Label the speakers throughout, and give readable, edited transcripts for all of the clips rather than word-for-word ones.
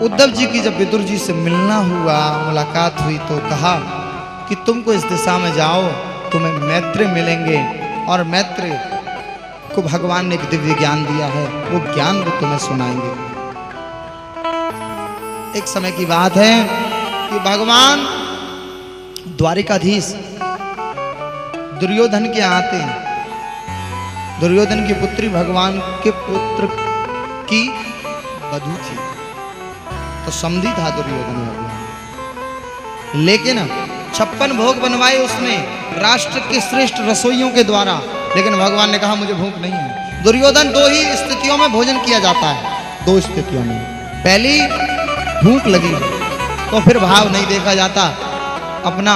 Speaker 1: उद्धव जी की जब विदुर जी से मिलना हुआ, मुलाकात हुई, तो कहा कि तुमको इस दिशा में जाओ, तुम्हें मैत्रेय मिलेंगे और मैत्रेय को भगवान ने एक दिव्य ज्ञान दिया है, वो ज्ञान वो तुम्हें सुनाएंगे। एक समय की बात है कि भगवान द्वारिकाधीश दुर्योधन के यहाँ आते हैं। दुर्योधन की पुत्री भगवान के पुत्र की वधू थी, तो समधी था दुर्योधन भगवान। लेकिन 56 भोग बनवाए उसने राष्ट्र के श्रेष्ठ रसोइयों के द्वारा, लेकिन भगवान ने कहा मुझे भूख नहीं है। दुर्योधन 2 ही स्थितियों में भोजन किया जाता है, 2 स्थितियों में। पहली, भूख लगी तो फिर भाव नहीं देखा जाता, अपना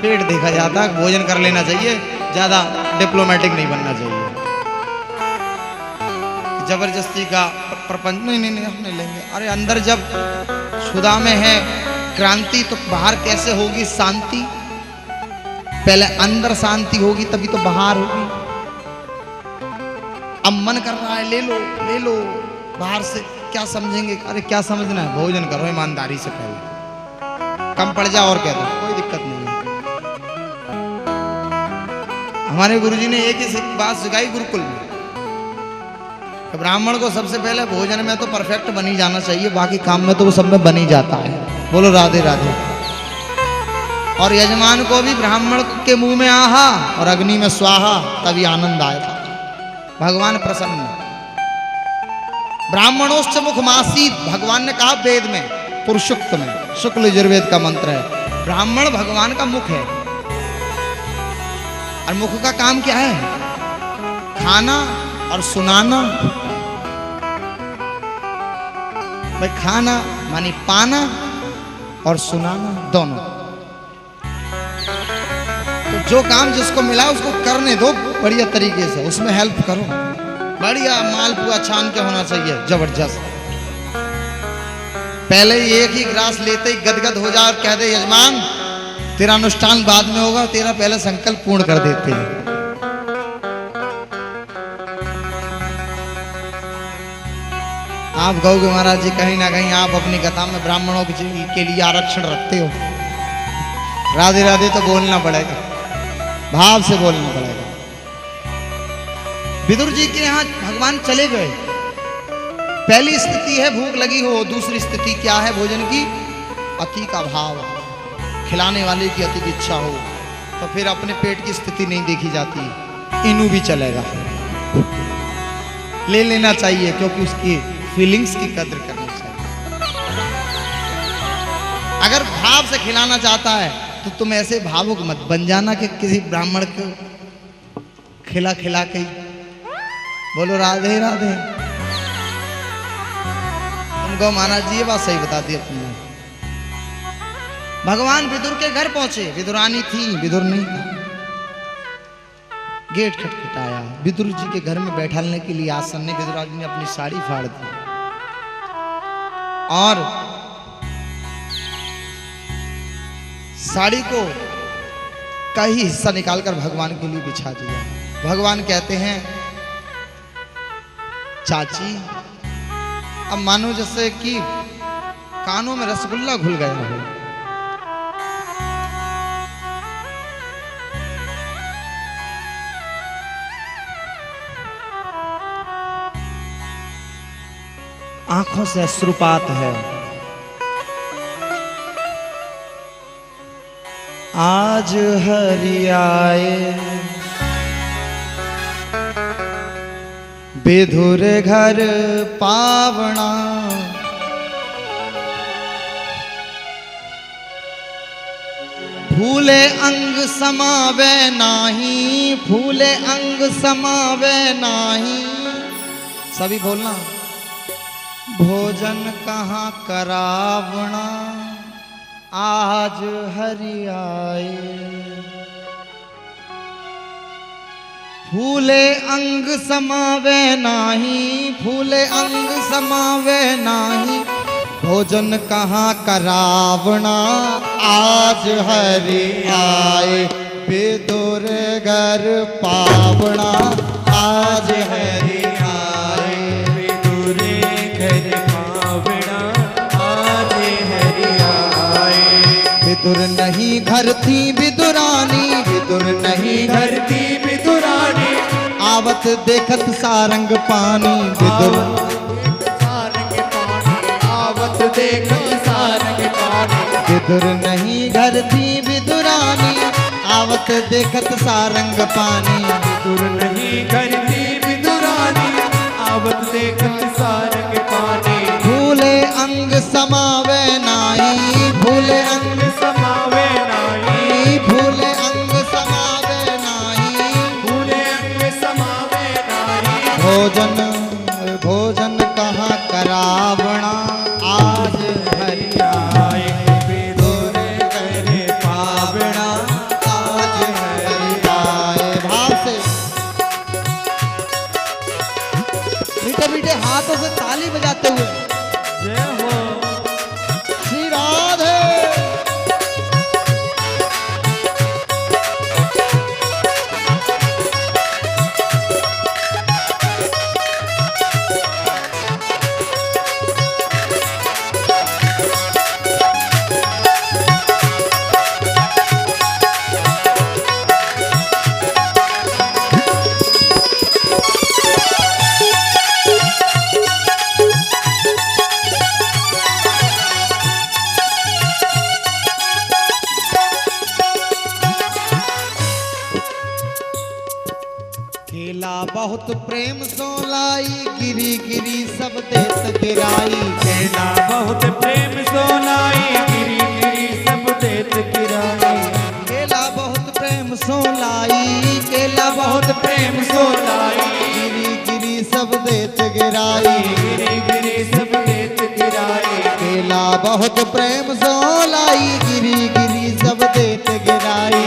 Speaker 1: पेट देखा जाता, भोजन कर लेना चाहिए, ज्यादा डिप्लोमेटिक नहीं बनना चाहिए। जबरदस्ती का प्रपंच नहीं हम नहीं लेंगे। अरे अंदर जब सुधा में है क्रांति, तो बाहर कैसे होगी शांति? पहले अंदर शांति होगी तभी तो बाहर होगी। अब मन कर रहा है ले लो, बाहर से क्या समझेंगे? अरे क्या समझना है, भोजन करो ईमानदारी से, पहले कम पड़ जाओ और कह दो, कोई दिक्कत नहीं है। हमारे गुरुजी ने एक ही बात सिखाई गुरुकुल में, ब्राह्मण को सबसे पहले भोजन में तो परफेक्ट बनी जाना चाहिए, बाकी काम में तो वो सब में बनी जाता है। बोलो राधे राधे। और यजमान को भी ब्राह्मण के मुंह में आहा और अग्नि में स्वाहा, तभी आनंद आया था। भगवान प्रसन्न। ब्राह्मणोश्च मुखमासीत, भगवान ने कहा वेद में, पुरुषोक्त में, शुक्ल यजुर्वेद का मंत्र है। ब्राह्मण भगवान का मुख है, और मुख का काम क्या है? खाना और सुनाना। भाई खाना मानी पाना और सुनाना, दोनों। तो जो काम जिसको मिला उसको करने दो बढ़िया तरीके से, उसमें हेल्प करो। बढ़िया मालपुआ छान के होना चाहिए, जबरदस्त। पहले ही एक ही ग्रास लेते ही गदगद हो जाए और कह दे यजमान तेरा अनुष्ठान बाद में होगा, तेरा पहले संकल्प पूर्ण कर देते हैं। आप कहोगे महाराज जी कहीं ना कहीं आप अपनी कथा में ब्राह्मणों के लिए आरक्षण रखते हो। राधे राधे तो बोलना पड़ेगा, भाव से बोलना पड़ेगा। विदुर जी के यहाँ भगवान चले गए। पहली स्थिति है भूख लगी हो, दूसरी स्थिति क्या है भोजन की? अति का भाव, खिलाने वाले की अति की इच्छा हो, तो फिर अपने पेट की स्थिति नहीं देखी जाती, इनू भी चलेगा, ले लेना चाहिए, क्योंकि उसकी फीलिंग्स की कदर करनी चाहिए। अगर भाव से खिलाना चाहता है तो तुम ऐसे भावुक मत बन जाना कि किसी ब्राह्मण को खिला खिला के। बोलो राधे राधे। तुमको महाराज जी ये बात सही बता दी तुमने। भगवान विदुर के घर पहुंचे, विदुरानी थी, विदुर नहीं था। गेट खटखटाया, विदुर जी के घर में बैठाने के लिए आसन ने विदुरानी ने अपनी साड़ी फाड़ दी और साड़ी को का ही हिस्सा निकालकर भगवान के लिए बिछा दिया। भगवान कहते हैं चाची, अब मानो जैसे कि कानों में रसगुल्ला घुल गया हो। आंखों से अश्रुपात है। आज हरि आए विदुर घर पावना, फूले अंग समावे नाही, फूले अंग समावे नाही। सभी बोलना। भोजन कहाँ करावना, आज हरि आए। फूले अंग समावे नाही, फूले अंग समावे नाही, भोजन कहाँ करावना, आज हरि आए। विदुर घर पावना, आज हरि आए। विदुर घर पावना, विदुर नहीं घर थी विदुरानी, विदुर नहीं घर थी विदुरानी, आवत देखत सारंग पानी, विदुर सारंग पानी, आवत देखत सारंग पानी, विदुर नहीं घर थी विदुरानी, आवत देखत सारंग पानी,
Speaker 2: विदुर नहीं घर थी विदुरानी, आवत देखत सारंग पानी,
Speaker 1: भूले अंग समावे नाई, भूले अंग
Speaker 2: समावे नाई,
Speaker 1: भूले अंग समावे नाई,
Speaker 2: भूले अंग समावे नाई,
Speaker 1: भोजन भोजन कहाँ करावणा, आज हरि आए, विदुर करे पावना, आज हरि आए। भाव से मीठे मीठे हाथों से ताली बजाते हुए
Speaker 2: जय हो
Speaker 1: श्री राधे। खेला बहुत प्रेम सो लाई, गिरी गिरी सब देत गिराई,
Speaker 2: खेला बहुत प्रेम सोनाई, गिरी गिरी सब देत गिराई,
Speaker 1: खेला बहुत प्रेम सो लाई, खेला
Speaker 2: बहुत प्रेम सोनाई,
Speaker 1: गिरी गिरी सब देत गिराई,
Speaker 2: गिरी गिरी सब देत गिराई,
Speaker 1: खेला बहुत प्रेम सो लाई, गिरी गिरी सब देत गिराई,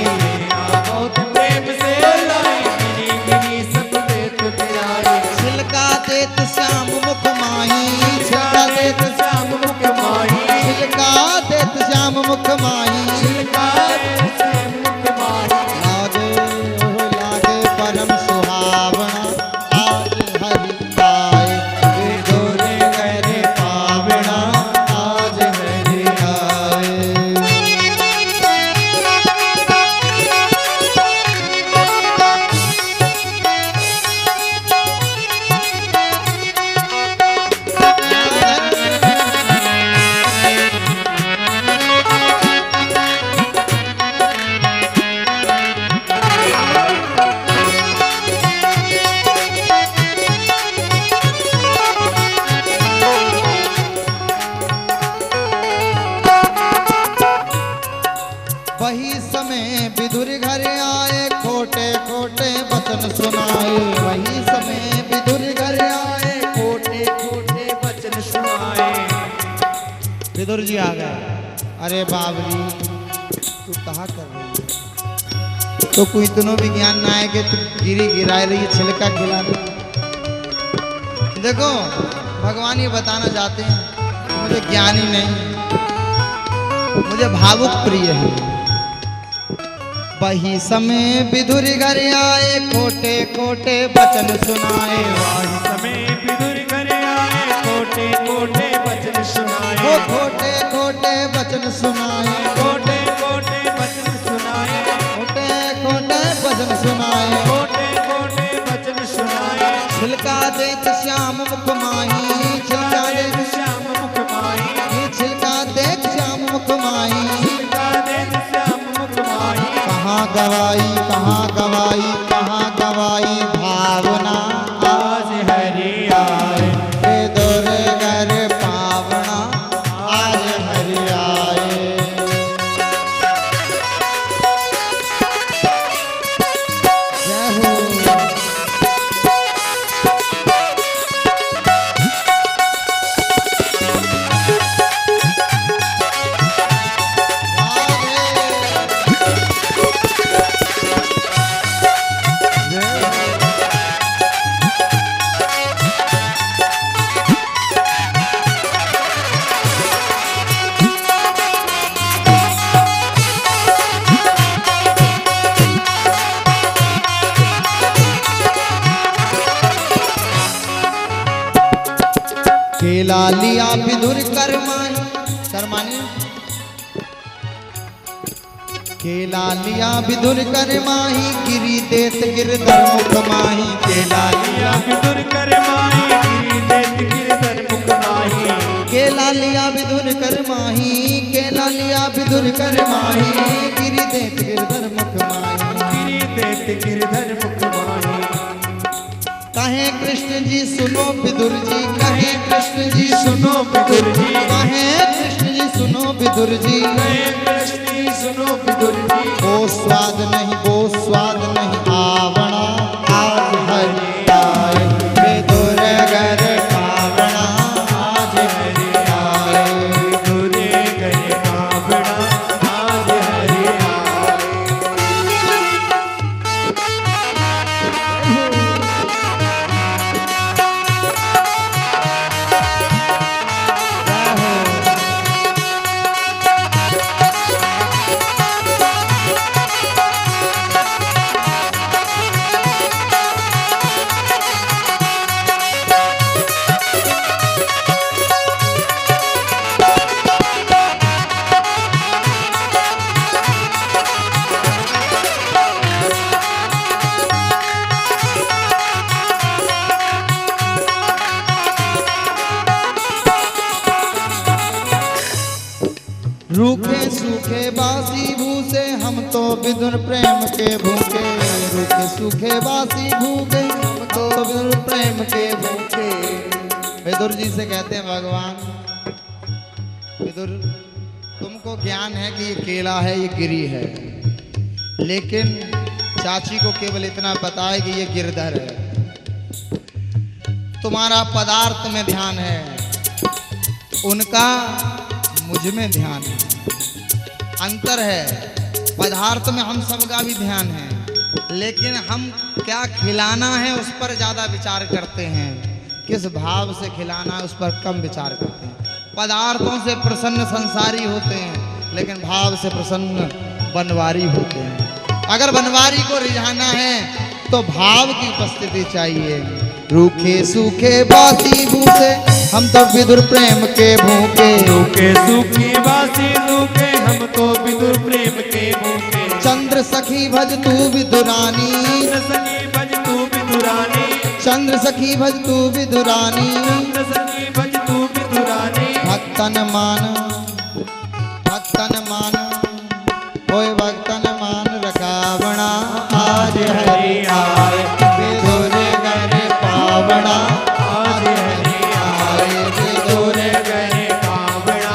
Speaker 2: बहुत प्रेम से लाई, गिरी गिरी सब देत गिराई,
Speaker 1: छिलका देत श्याम मुख माही, छिलका देत
Speaker 2: श्याम मुख माही,
Speaker 1: छिलका देत श्याम मुख माही,
Speaker 2: छिलका देत श्याम मुख माही,
Speaker 1: लागे ओह लागे परम सुहावना, आज हरि आए, विदुर करे पावना, आज हरि आए। वही समय विदुर घर आए, खोटे खोटे वचन सुनाए, वही समय विदुर घर आए,
Speaker 2: खोटे खोटे वचन सुनाए,
Speaker 1: विदुर जी आ गए। अरे बाबरी तू कहा कर रही है, तो कोई इतनो भी ज्ञान ना है कि तू गिरी गिरा रही है, छिलका खिला रही। देखो भगवान ये बताना चाहते हैं कि मुझे ज्ञानी नहीं, मुझे भावुक प्रिय है। वही समय विदुर घर आए, खोटे खोटे वचन सुनाए,
Speaker 2: वही समय विदुर घर आए, खोटे खोटे वचन सुनाए,
Speaker 1: वो खोटे खोटे वचन सुनाए,
Speaker 2: खोटे खोटे वचन सुनाए,
Speaker 1: खोटे खोटे वचन सुनाए,
Speaker 2: खोटे खोटे वचन सुनाए,
Speaker 1: छिलका देत श्याम मुख माही, छिलका देत
Speaker 2: श्याम मुख माही,
Speaker 1: छिलका देत श्याम मुख माही,
Speaker 2: छिलका देत श्याम मुख माही,
Speaker 1: कहाँ गवाई कहाँ गवाई कहाँ गवाई भावना,
Speaker 2: आज हरि आए,
Speaker 1: विदुर घर पावना, आज हरि आए। जय हो केला लिया विदुर करमानी, केला लिया विदुर कर माही गिरी देत गिरधर मुख माही।
Speaker 2: केला लिया विदुर कर माही गिरी देत गिरधर मुख माही।
Speaker 1: केला लिया विदुर कर माही केला लिया विदुर कर माही गिरी देत गिरधर मुख माही।
Speaker 2: गिरी देत गिरधर मुख माही।
Speaker 1: कहे कृष्ण जी सुनो विदुर जी कहे कृष्ण जी सुनो
Speaker 2: विदुर जी।
Speaker 1: कहे कृष्ण जी सुनो विदुर जी।
Speaker 2: कहे कृष्ण जी सुनो विदुर जी।
Speaker 1: वो स्वाद नहीं आवणा आज हरि आए विदुर घर आवणा आज हरि आए।
Speaker 2: विदुर घर आवणा आज हरि आए।
Speaker 1: रूखे सूखे बासी भूसे हम तो विदुर प्रेम के भूखे। रूखे सूखे बासी भूखे हम तो विदुर प्रेम के भूखे। विदुर जी से कहते हैं भगवान विदुर तुमको ज्ञान है कि ये केला है ये गिरी है, लेकिन चाची को केवल इतना पता है कि ये गिरधर है। तुम्हारा पदार्थ में ध्यान है, उनका मुझ में ध्यान है। अंतर है, पदार्थ में हम सबका भी ध्यान है, लेकिन हम क्या खिलाना है उस पर ज़्यादा विचार करते हैं, किस भाव से खिलाना है उस पर कम विचार करते हैं। पदार्थों से प्रसन्न संसारी होते हैं, लेकिन भाव से प्रसन्न बनवारी होते हैं। अगर बनवारी को रिझाना है तो भाव की उपस्थिति चाहिए। रूखे सूखे बासी भूखे हम तो विदुर प्रेम के भूखे।
Speaker 2: रूखे सूखे बासी भूखे हम तो विदुर प्रेम के भूखे।
Speaker 1: चंद्र सखी भज तू विदुरानी
Speaker 2: चंद्र सखी भज तू विदुरानी।
Speaker 1: चंद्र सखी भज तू विदुरानी।
Speaker 2: चंद्र सखी भज तू विदुरानी।
Speaker 1: भक्तन मान होए भक्तन मान रखावणा आज हरि आए विदुर घर पावणा आज हरि आए विदुर घर
Speaker 2: पावणा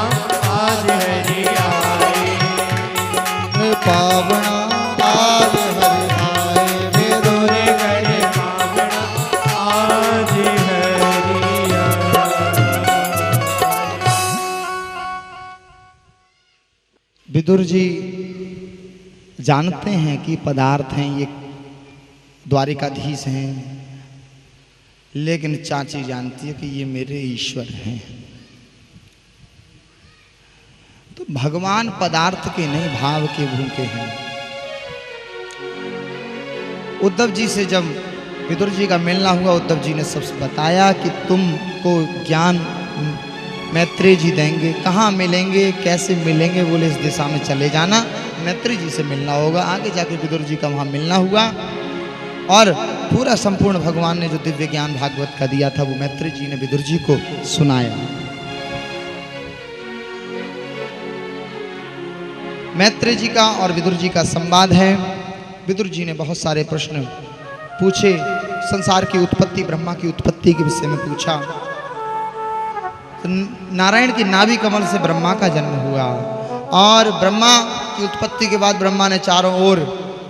Speaker 2: आज हरि आए।
Speaker 1: पावणा आज हरि आए विदुर घर
Speaker 2: पावणा आज हरि आए।
Speaker 1: विदुर जी जानते हैं कि पदार्थ हैं, ये द्वारिकाधीश हैं, लेकिन चाची जानती है कि ये मेरे ईश्वर हैं। तो भगवान पदार्थ के नहीं भाव के भूखे हैं। उद्धव जी से जब विदुर जी का मिलना हुआ, उद्धव जी ने सबसे बताया कि तुमको ज्ञान मैत्रेय जी देंगे। कहाँ मिलेंगे कैसे मिलेंगे? बोले इस दिशा में चले जाना, मैत्रेय जी से मिलना होगा। आगे जाके विदुर जी का वहाँ मिलना हुआ और पूरा संपूर्ण भगवान ने जो दिव्य ज्ञान भागवत का दिया था वो मैत्रेय जी ने विदुर जी को सुनाया। मैत्रेय जी का और विदुर जी का संवाद है। विदुर जी ने बहुत सारे प्रश्न पूछे, संसार की उत्पत्ति, ब्रह्मा की उत्पत्ति के विषय में पूछा। नारायण की नाभि कमल से ब्रह्मा का जन्म हुआ और ब्रह्मा की उत्पत्ति के बाद ब्रह्मा ने चारों ओर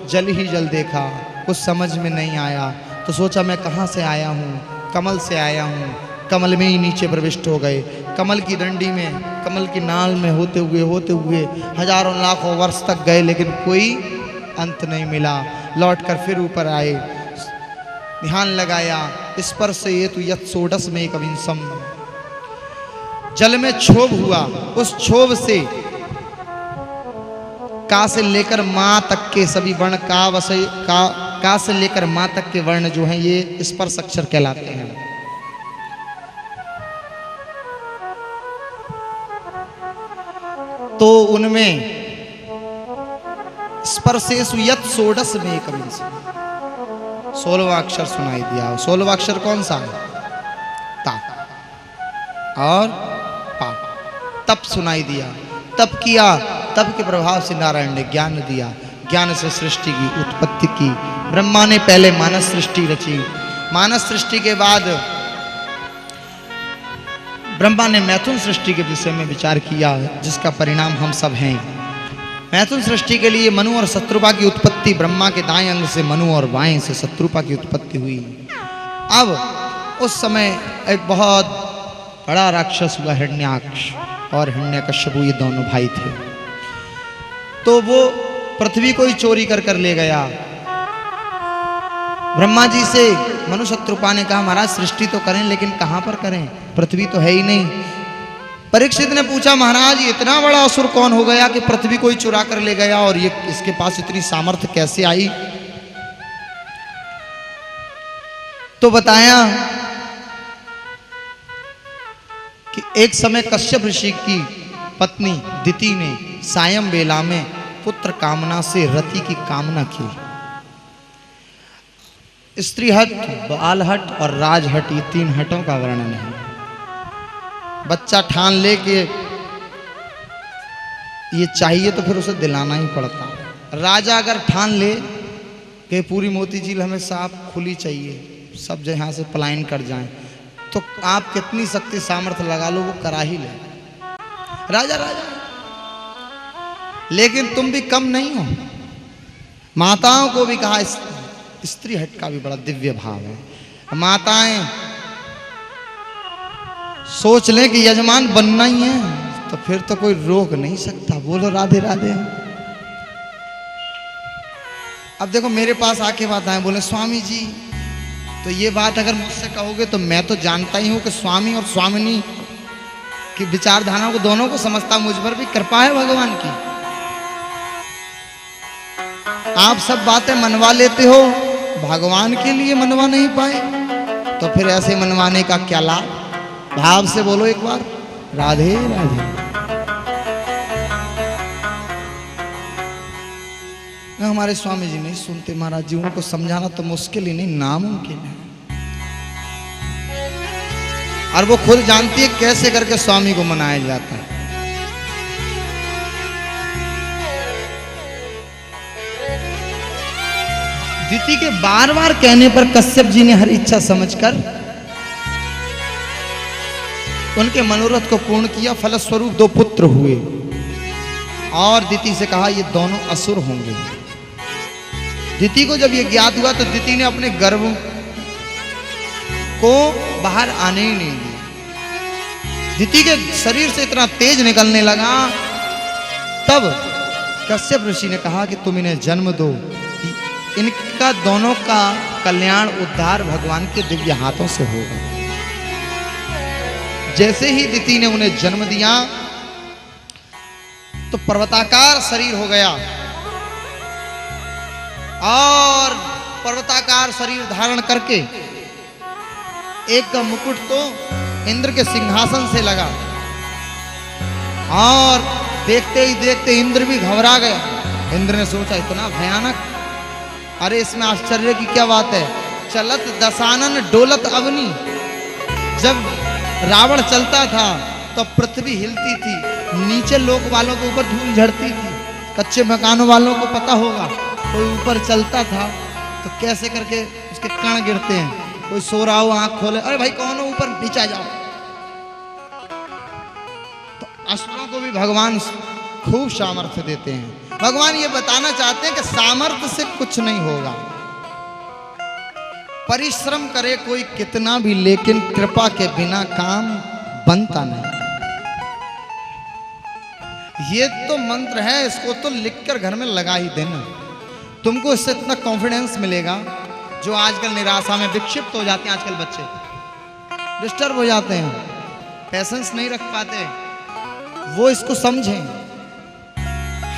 Speaker 1: जल ही जल देखा, कुछ समझ में नहीं आया। तो सोचा मैं कहाँ से आया हूँ? कमल से आया हूँ। कमल में ही नीचे प्रविष्ट हो गए। कमल की डंडी में, कमल की नाल में होते हुए हजारों लाखों वर्ष तक गए, लेकिन कोई अंत नहीं मिला। लौटकर फिर ऊपर आए, ध्यान लगाया, स्पर्श ये तो यत सोडस में कविंसम, जल में क्षोभ हुआ। उस क्षोभ से का से लेकर माँ तक के सभी वर्ण, का से लेकर माँ तक के वर्ण जो हैं ये स्पर्श अक्षर कहलाते हैं। तो उनमें स्पर्शेषु यत् षोडश में कभी 16वां अक्षर सुनाई दिया। 16वां अक्षर कौन सा है? ता और पा। तप सुनाई दिया, तप किया, तप के प्रभाव से नारायण ने ज्ञान दिया, ज्ञान से सृष्टि की उत्पत्ति की। ब्रह्मा ने पहले मानस सृष्टि रची, मानस सृष्टि के बाद ब्रह्मा ने मैथुन सृष्टि के विषय में विचार किया, जिसका परिणाम हम सब हैं। मैथुन सृष्टि के लिए मनु और शत्रुपा की उत्पत्ति, ब्रह्मा के दाएं अंग से मनु और बाएं से शत्रुपा की उत्पत्ति हुई। अब उस समय एक बहुत बड़ा राक्षस हुआ हिरण्याक्ष, और हिरण्यकश्यपु, ये दोनों भाई थे। तो वो पृथ्वी को ही चोरी कर ले गया। ब्रह्मा जी से मनु शत्रुपा ने कहा, महाराज सृष्टि तो करें, लेकिन कहां पर करें, पृथ्वी तो है ही नहीं। परीक्षित ने पूछा, महाराज इतना बड़ा असुर कौन हो गया कि पृथ्वी को ही चुरा कर ले गया, और ये इसके पास इतनी सामर्थ्य कैसे आई? तो बताया कि एक समय कश्यप ऋषि की पत्नी दिति ने सायं बेला में पुत्र कामना से रति की कामना की। स्त्री हट, बाल हट और राज हट, ये 3 हटों का वर्णन है। बच्चा ठान ले के ये चाहिए तो फिर उसे दिलाना ही पड़ता। राजा अगर ठान ले कि पूरी मोतीझील हमें साफ खुली चाहिए, सब जहाँ से पलायन कर जाएं, तो आप कितनी शक्ति सामर्थ्य लगा लो, वो करा ही ले। राजा राजा, लेकिन तुम भी कम नहीं हो। माताओं को भी कहा, स्त्री हट का भी बड़ा दिव्य भाव है। माताएं सोच लें कि यजमान बनना ही है, तो फिर तो कोई रोक नहीं सकता। बोलो राधे राधे। अब देखो मेरे पास आके बात आए, बोले स्वामी जी, तो ये बात अगर मुझसे कहोगे तो मैं तो जानता ही हूं कि स्वामी और स्वामिनी की विचारधारा को दोनों को समझता, मुझ पर भी कृपा है भगवान की। आप सब बातें मनवा लेते हो, भगवान के लिए मनवा नहीं पाए, तो फिर ऐसे मनवाने का क्या लाभ? भाव से बोलो एक बार, राधे राधे। हमारे स्वामी जी नहीं सुनते महाराज जी, उनको समझाना तो मुश्किल ही नहीं, नामुमकिन है। और वो खुद जानती है कैसे करके स्वामी को मनाया जाता है। दिति के बार बार कहने पर कश्यप जी ने हर इच्छा समझकर उनके मनोरथ को पूर्ण किया। फलस्वरूप 2 पुत्र हुए, और दिति से कहा ये दोनों असुर होंगे। दिति को जब ये ज्ञात हुआ तो दिति ने अपने गर्भ को बाहर आने ही नहीं दिया। दिति के शरीर से इतना तेज निकलने लगा। तब कश्यप ऋषि ने कहा कि तुम इन्हें जन्म दो, इनका दोनों का कल्याण उद्धार भगवान के दिव्य हाथों से होगा। जैसे ही दिति ने उन्हें जन्म दिया तो पर्वताकार शरीर हो गया, और पर्वताकार शरीर धारण करके एक का मुकुट तो इंद्र के सिंहासन से लगा, और देखते ही देखते इंद्र भी घबरा गया। इंद्र ने सोचा इतना भयानक, अरे इसमें आश्चर्य की क्या बात है। चलत दशानन डोलत अवनी, जब रावण चलता था तो पृथ्वी हिलती थी, नीचे लोक वालों के ऊपर धूल झड़ती थी। कच्चे मकानों वालों को पता होगा, कोई ऊपर चलता था तो कैसे करके उसके कण गिरते हैं। कोई सो रहा हो, आंख खोले, अरे भाई कौन हो, ऊपर नीचे जाओ। तो असुरों को भी भगवान खूब सामर्थ्य देते हैं। भगवान ये बताना चाहते हैं कि सामर्थ्य से कुछ नहीं होगा, परिश्रम करे कोई कितना भी, लेकिन कृपा के बिना काम बनता नहीं। ये तो मंत्र है, इसको तो लिखकर घर में लगा ही देना। तुमको इससे इतना कॉन्फिडेंस मिलेगा। जो आजकल निराशा में विक्षिप्त हो जाते हैं, आजकल बच्चे डिस्टर्ब हो जाते हैं, पेशेंस नहीं रख पाते, वो इसको समझें।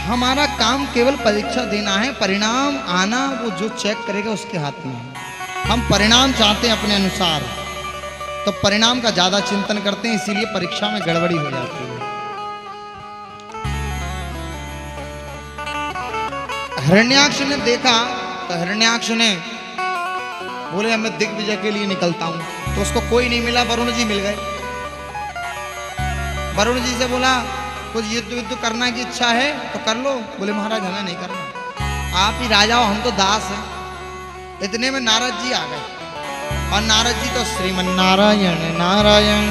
Speaker 1: हमारा काम केवल परीक्षा देना है, परिणाम आना वो जो चेक करेगा उसके हाथ में है। हम परिणाम चाहते हैं अपने अनुसार, तो परिणाम का ज्यादा चिंतन करते हैं, इसीलिए परीक्षा में गड़बड़ी हो जाती है। हिरण्याक्ष ने देखा तो हिरण्याक्ष ने बोले मैं दिग्विजय के लिए निकलता हूं, तो उसको कोई नहीं मिला, वरुण जी मिल गए। वरुण जी से बोला कुछ युद्ध करना की इच्छा है तो कर लो। बोले महाराज हमें नहीं करना, आप ही राजा हो, हम तो दास हैं। इतने में नारद जी आ गए, और नारद जी तो श्रीमन नारायण नारायण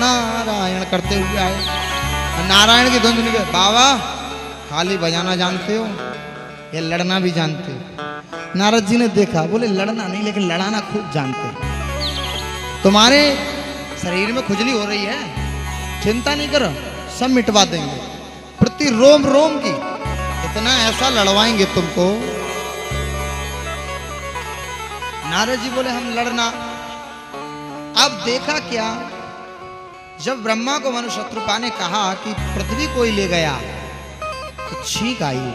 Speaker 1: नारायण करते हुए आए, और नारायण की धुन सुन के बाबा खाली बजाना जानते हो या लड़ना भी जानते हो। नारद जी ने देखा, बोले लड़ना नहीं लेकिन लड़ाना खूब जानते हो। तुम्हारे शरीर में खुजली हो रही है, चिंता नहीं करो, सब मिटवा देंगे, प्रति रोम रोम की इतना ऐसा लड़वाएंगे तुमको। नारद जी बोले हम लड़ना। अब देखा क्या, जब ब्रह्मा को मनुशत्रुपा ने कहा कि पृथ्वी कोई ले गया तो छींक आई,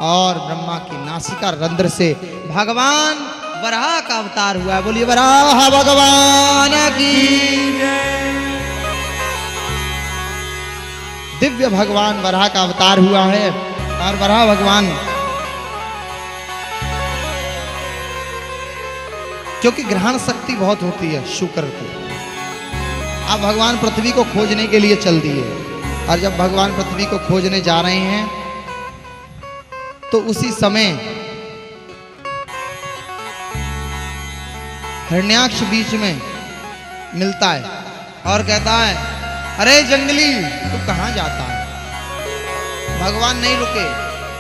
Speaker 1: और ब्रह्मा की नासिका रंध्र से भगवान वराह का अवतार हुआ। बोलिए वराह भगवान की दिव्य भगवान वराह का अवतार हुआ है। और वराह भगवान क्योंकि ग्रहण शक्ति बहुत होती है शुक्र की, अब भगवान पृथ्वी को खोजने के लिए चल दिए। और जब भगवान पृथ्वी को खोजने जा रहे हैं तो उसी समय हिरण्याक्ष बीच में मिलता है और कहता है अरे जंगली तू कहां जाता है। भगवान नहीं रुके,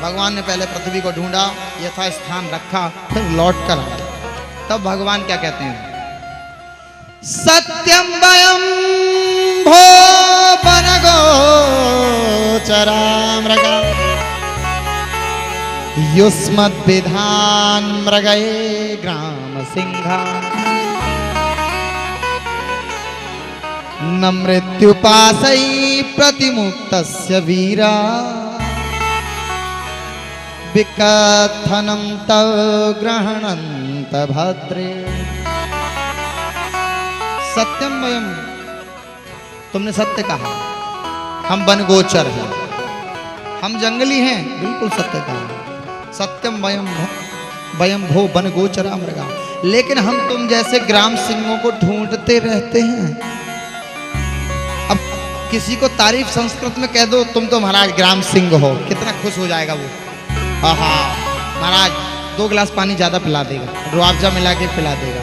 Speaker 1: भगवान ने पहले पृथ्वी को ढूंढा, यथा स्थान रखा, फिर लौट कर आए। तब भगवान क्या कहते हैं, सत्यम वयम भो वनगो चरामृगा युष्मद्विधान मृगये ग्राम सिंहा न मृत्युपाशै प्रतिमुक्तस्य वीरा विकथनं तव ग्रहणन्त भद्रे। सत्यम वयम, तुमने सत्य कहा, हम वनगोचर हैं, हम जंगली हैं, बिल्कुल सत्य कहा। सत्यम वयम भो वनगोचरा मृगा, लेकिन हम तुम जैसे ग्राम सिंहों को ढूंढते रहते हैं। अब किसी को तारीफ संस्कृत में कह दो तुम तो महाराज ग्राम सिंह हो, कितना खुश हो जाएगा वो। आहा महाराज 2 गिलास पानी ज्यादा पिला देगा, रुआवजा मिला के पिला देगा।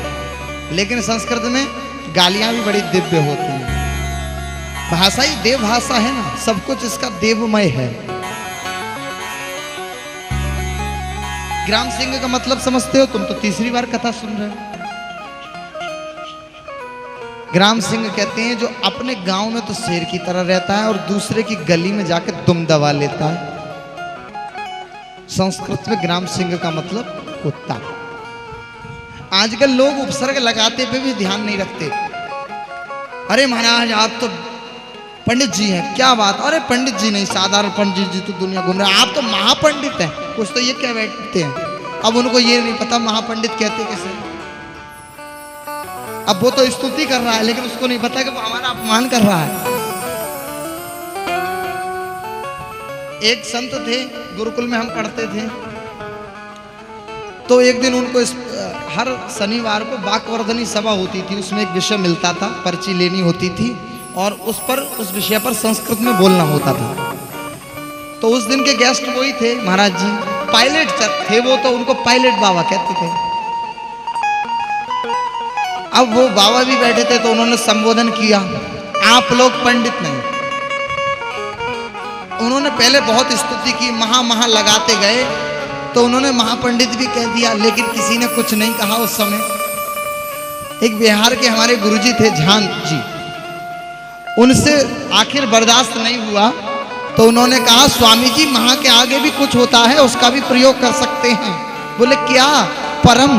Speaker 1: लेकिन संस्कृत में गालियां भी बड़ी दिव्य होती हैं। भाषा ही देव भाषा है ना, सब कुछ इसका देवमय है। ग्राम सिंह का मतलब समझते हो, तुम तो तीसरी बार कथा सुन रहे हो। ग्राम सिंह कहते हैं जो अपने गांव में तो शेर की तरह रहता है और दूसरे की गली में जाकर दुम दबा लेता है। संस्कृत में ग्राम सिंह का मतलब कुत्ता। आजकल लोग उपसर्ग लगाते पे भी ध्यान नहीं रखते। अरे महाराज आप तो पंडित जी हैं, क्या बात, अरे पंडित जी नहीं, साधारण पंडित जी तो दुनिया घूम रहे हैं, आप तो महापंडित हैं। कुछ तो ये कह बैठते हैं, अब उनको ये नहीं पता महापंडित कहते कैसे। अब वो तो स्तुति कर रहा है लेकिन उसको नहीं पता कि वो हमारा अपमान कर रहा है। एक संत थे, गुरुकुल में हम पढ़ते थे, तो एक दिन उनको हर शनिवार को वाक्वर्धनी सभा होती थी, उसमें एक विषय मिलता था, पर्ची लेनी होती थी और उस विषय पर संस्कृत में बोलना होता था। तो उस दिन के गेस्ट वही थे महाराज जी, पायलट थे वो, तो उनको पायलट बाबा कहते थे। अब वो बाबा भी बैठे थे तो उन्होंने संबोधन किया, आप लोग पंडित नहीं। उन्होंने पहले बहुत स्तुति की, महा लगाते गए, तो उन्होंने महापंडित भी कह दिया, लेकिन किसी ने कुछ नहीं कहा। उस समय एक बिहार के हमारे गुरुजी थे झान जी, उनसे आखिर बर्दाश्त नहीं हुआ तो उन्होंने कहा स्वामी जी महा के आगे भी कुछ होता है, उसका भी प्रयोग कर सकते हैं। बोले क्या? परम।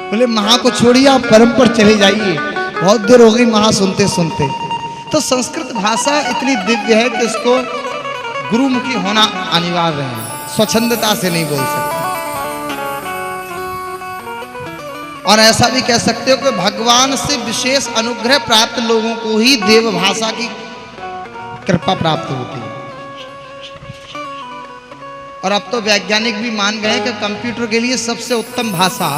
Speaker 1: बोले महा को छोड़िए, आप परम पर चले जाइए। बहुत देर हो गई महा सुनते सुनते। तो संस्कृत भाषा इतनी दिव्य है कि इसको गुरुमुखी होना अनिवार्य है, स्वच्छंदता से नहीं बोल सकते। और ऐसा भी कह सकते हो कि भगवान से विशेष अनुग्रह प्राप्त लोगों को ही देव भाषा की कृपा प्राप्त होती है। और अब तो वैज्ञानिक भी मान गए कि कंप्यूटर के लिए सबसे उत्तम भाषा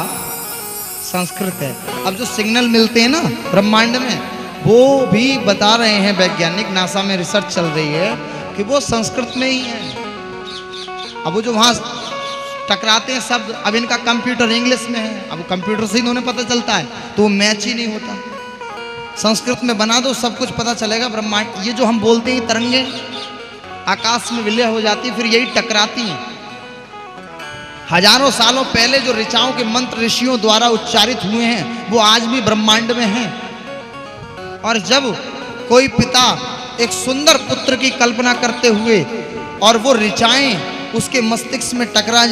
Speaker 1: संस्कृत है। अब जो सिग्नल मिलते हैं ना ब्रह्मांड में, वो भी बता रहे हैं वैज्ञानिक, नासा में रिसर्च चल रही है कि वो संस्कृत में ही है। अब वो जो वहां टकराते हैं शब्द, अब इनका कंप्यूटर इंग्लिश में है, अब कंप्यूटर से ही उन्हें पता चलता है, तो वो मैच ही नहीं होता। संस्कृत में बना दो, सब कुछ पता चलेगा। ब्रह्मांड, ये जो हम बोलते हैं तरंगे आकाश में विलय हो जाती, फिर यही टकराती हैं। हजारों सालों पहले जो ऋचाओं के मंत्र ऋषियों द्वारा उच्चारित हुए हैं, वो आज भी ब्रह्मांड में हैं। और जब कोई पिता एक सुंदर पुत्र की कल्पना करते हुए और वो ऋचाएं उसके मस्तिष्क में टकरा